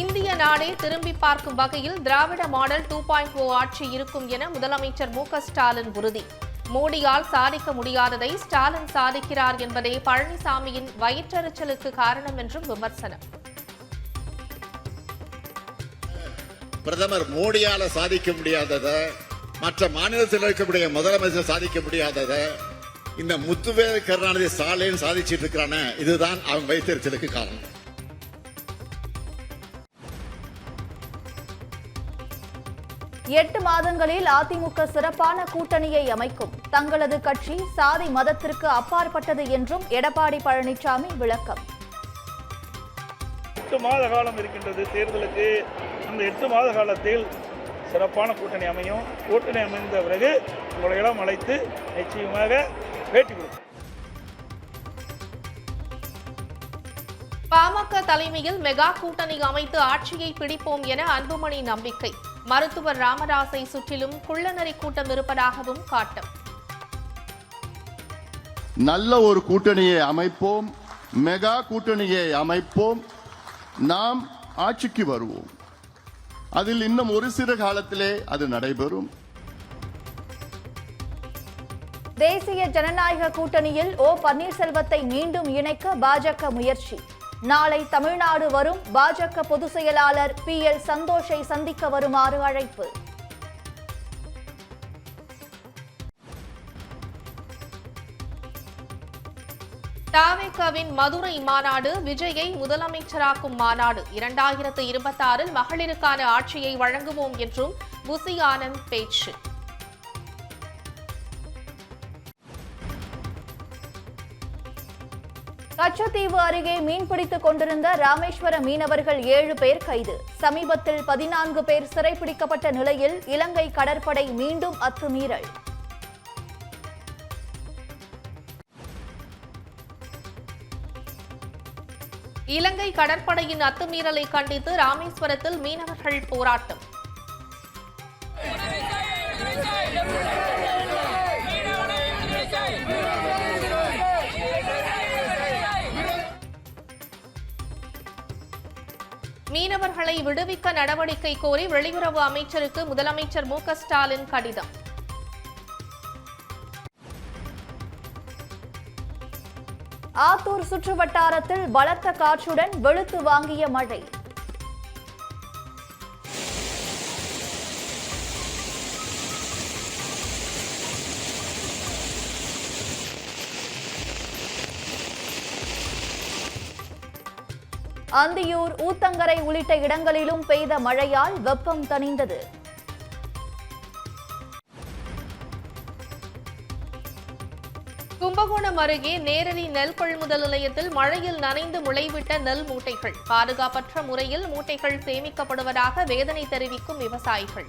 இந்திய நாடே திரும்பி பார்க்கும் வகையில் திராவிட மாடல் 2.0 ஆட்சி இருக்கும் என முதலமைச்சர் மு.க.ஸ்டாலின் உறுதி. மோடியால் சாதிக்க முடியாததை ஸ்டாலின் சாதிக்கிறார் என்பதே பழனிசாமியின் வயிற்றெரிச்சலுக்கு காரணம் என்றும் விமர்சனம். பிரதமர் மோடியால சாதிக்க முடியாததை, மற்ற மாநிலத்தில் இருக்கக்கூடிய முதலமைச்சர் சாதிக்க முடியாததை இந்த முத்துவேல் கருணாநிதி ஸ்டாலின் சாதிச்சிட்டு இருக்கிறான, இதுதான் அவன் வயிற்றெரிச்சலுக்கு காரணம். எட்டு மாதங்களில் அதிமுக சிறப்பான கூட்டணியை அமைக்கும். தங்களது கட்சி சாதி மதத்திற்கு அப்பாற்பட்டது என்றும் எடப்பாடி பழனிசாமி விளக்கம். 8 மாத காலம் இருக்கின்றது தேர்தலுக்கு. அந்த 8 மாத காலத்தில் சிறப்பான கூட்டணி அமையும். கூட்டணி அமைந்த பிறகு உங்களை எல்லாம் அழைத்து நிச்சயமாக பேட்டி கொடுக்கும். பாமக தலைமையில் மெகா கூட்டணி அமைத்து ஆட்சியை பிடிப்போம் என அன்புமணி நம்பிக்கை. மருத்துவர் ராமதாஸை சுற்றிலும் குள்ளநரி கூட்டம் இருப்பதாகவும் காட்டும். நல்ல ஒரு கூட்டணியை அமைப்போம், மெகா கூட்டணியை அமைப்போம், நாம் ஆட்சிக்கு வருவோம். அதில் இன்னும் ஒரு சிறு காலத்திலே அது நடைபெறும். தேசிய ஜனநாயக கூட்டணியில் ஓ பன்னீர்செல்வத்தை மீண்டும் இணைக்க பாஜக முயற்சி. நாளை தமிழ்நாடு வரும் பாஜக பொதுச் செயலாளர் PL சந்தோஷை சந்திக்க வருமாறு அழைப்பு. தாவேகாவின் மதுரை மாநாடு விஜயை முதலமைச்சராக்கும் மாநாடு. 2026 மகளிருக்கான ஆட்சியை வழங்குவோம் என்றும் புசி ஆனந்த் பேச்சு. கச்சத்தீவு அருகே மீன்பிடித்துக் கொண்டிருந்த ராமேஸ்வர மீனவர்கள் 7 பேர் கைது. சமீபத்தில் 14 பேர் சிறைப்பிடிக்கப்பட்ட நிலையில் இலங்கை கடற்படை மீண்டும் அத்துமீறல். இலங்கை கடற்படையின் அத்துமீறலை கண்டித்து ராமேஸ்வரத்தில் மீனவர்கள் போராட்டம். மீனவர்களை விடுவிக்க நடவடிக்கை கோரி வெளியுறவு அமைச்சருக்கு முதலமைச்சர் மு.க.ஸ்டாலின் கடிதம். ஆத்தூர் சுற்றுவட்டாரத்தில் பலத்த காற்றுடன் வெளுத்து வாங்கிய மழை. அந்தியூர், ஊத்தங்கரை உள்ளிட்ட இடங்களிலும் பெய்த மழையால் வெப்பம் தணிந்தது. கும்பகோணம் அருகே நேரடி நெல் கொள்முதல் நிலையத்தில் மழையில் நனைந்து முளைவிட்ட நெல் மூட்டைகள். பாதுகாப்பற்ற முறையில் மூட்டைகள் சேமிக்கப்படுவதாக வேதனை தெரிவிக்கும் விவசாயிகள்.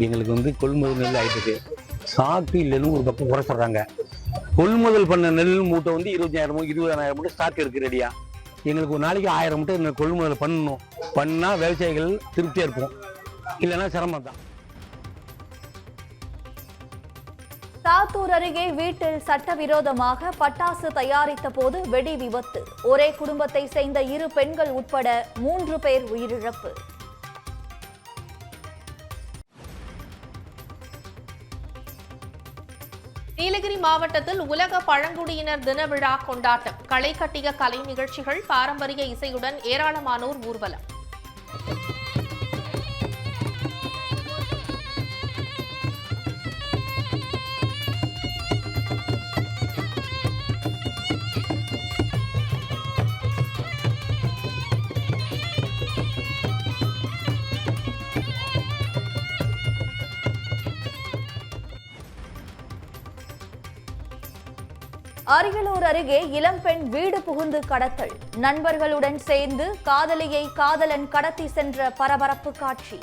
எங்களுக்கு கொள்முதல் நெல் ஆயிட்டு ஸ்டாக் இல்லைன்னு ஒரு பக்கம் குறை சொல்றாங்க. கொள்முதல் பண்ண நெல் மூட்டை 25,000 20,000 மூட்டை ஸ்டாக் இருக்கு ரெடியா. எங்களுக்கு ஒரு நாளைக்கு 1000 மூட்டை கொள்முதல் பண்ணணும். பண்ணா விவசாயிகள் திருப்தியா இருப்போம், இல்லைன்னா சிரமம் தான். சாத்தூர் அருகே வீட்டில் சட்டவிரோதமாக பட்டாசு தயாரித்த போது வெடி விபத்து. ஒரே குடும்பத்தை சேர்ந்த 2 பெண்கள் உட்பட 3 பேர் உயிரிழப்பு. நீலகிரி மாவட்டத்தில் உலக பழங்குடியினர் தின விழா கொண்டாட்டம். களை கட்டிய கலை நிகழ்ச்சிகள், பாரம்பரிய இசையுடன் ஏராளமானோர் ஊர்வலம். அரியலூர் அருகே இளம்பெண் வீடு புகுந்து கடத்தல். நண்பர்களுடன் சேர்ந்து காதலியை காதலன் கடத்தி சென்ற பரபரப்பு காட்சி.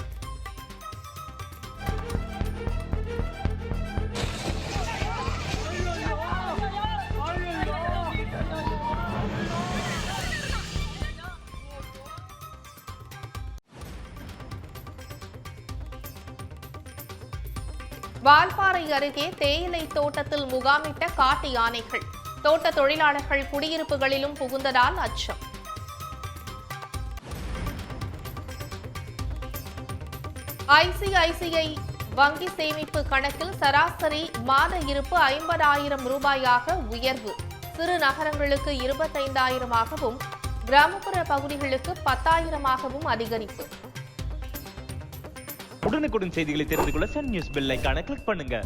வால்பாறை அருகே தேயிலை தோட்டத்தில் முகாமிட்ட காட்டு யானைகள். தோட்ட தொழிலாளர்கள் குடியிருப்புகளிலும் புகுந்ததால் அச்சம். ஐசிஐசிஐ வங்கி சேமிப்பு கணக்கில் சராசரி மாத இருப்பு 50,000 ரூபாயாக உயர்வு. சிறு நகரங்களுக்கு 25,000ஆகவும் கிராமப்புற பகுதிகளுக்கு 10,000ஆகவும் அதிகரிப்பு. உடனுக்குடன் செய்திகளை தெரிந்து கொள்ள சன் நியூஸ் பெல் ஐகானை கிளிக் பண்ணுங்க.